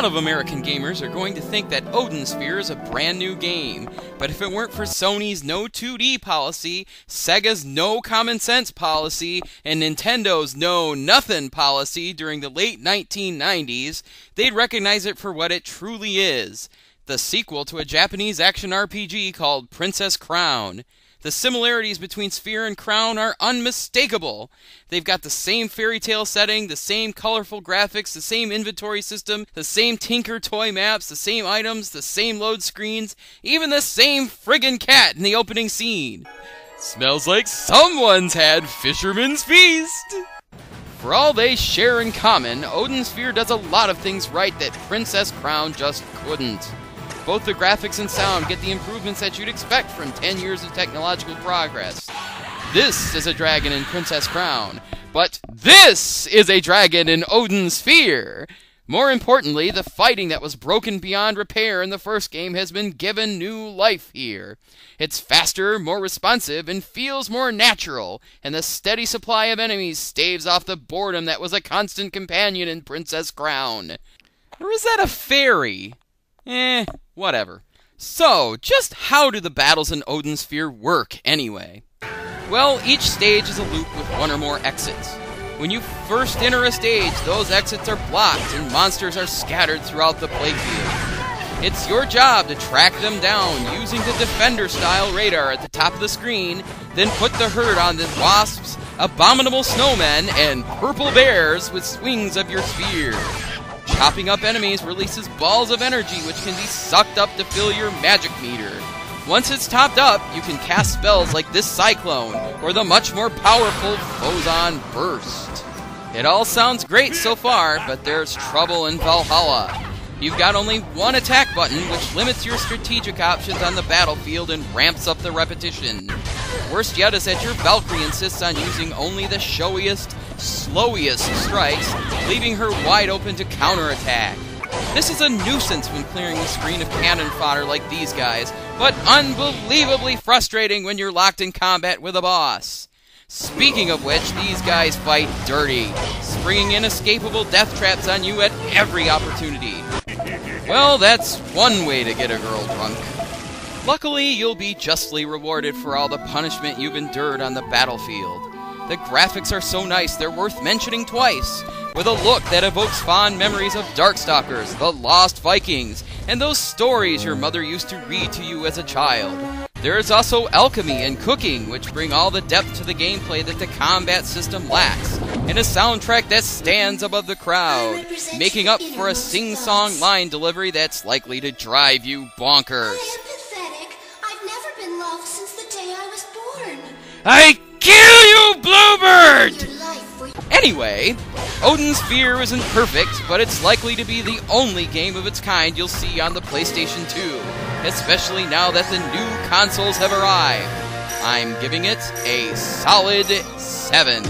lot of American gamers are going to think that Odin Sphere is a brand new game, but if it weren't for Sony's no 2D policy, Sega's no common sense policy, and Nintendo's no nothing policy during the late 1990s, they'd recognize it for what it truly is: the sequel to a Japanese action RPG called Princess Crown. The similarities between Sphere and Crown are unmistakable. They've got the same fairy tale setting, the same colorful graphics, the same inventory system, the same Tinker toy maps, the same items, the same load screens, even the same friggin' cat in the opening scene. Smells like someone's had Fisherman's Feast! For all they share in common, Odin Sphere does a lot of things right that Princess Crown just couldn't. Both the graphics and sound get the improvements that you'd expect from 10 years of technological progress. This is a dragon in Princess Crown, but this is a dragon in Odin Sphere! More importantly, the fighting that was broken beyond repair in the first game has been given new life here. It's faster, more responsive, and feels more natural, and the steady supply of enemies staves off the boredom that was a constant companion in Princess Crown. Or is that a fairy? Whatever. So, just how do the battles in Odin Sphere work, anyway? Well, each stage is a loop with one or more exits. When you first enter a stage, those exits are blocked and monsters are scattered throughout the playfield. It's your job to track them down using the Defender-style radar at the top of the screen, then put the herd on the wasps, abominable snowmen, and purple bears with wings of your sphere. Chopping up enemies releases balls of energy which can be sucked up to fill your magic meter. Once it's topped up, you can cast spells like this Cyclone, or the much more powerful Phozon Burst. It all sounds great so far, but there's trouble in Valhalla. You've got only one attack button, which limits your strategic options on the battlefield and ramps up the repetition. Worst yet is that your Valkyrie insists on using only the showiest, slowiest strikes, leaving her wide open to counterattack. This is a nuisance when clearing the screen of cannon fodder like these guys, but unbelievably frustrating when you're locked in combat with a boss. Speaking of which, these guys fight dirty, springing inescapable death traps on you at every opportunity. Well, that's one way to get a girl drunk. Luckily, you'll be justly rewarded for all the punishment you've endured on the battlefield. The graphics are so nice they're worth mentioning twice, with a look that evokes fond memories of Darkstalkers, the Lost Vikings, and those stories your mother used to read to you as a child. There's also alchemy and cooking, which bring all the depth to the gameplay that the combat system lacks, and a soundtrack that stands above the crowd, making up for a sing-song line delivery that's likely to drive you bonkers. I am pathetic. I've never been loved since the day I was born. I kill you, Bluebird! Anyway, Odin Sphere isn't perfect, but it's likely to be the only game of its kind you'll see on the PlayStation 2, especially now that the new consoles have arrived. I'm giving it a solid 7.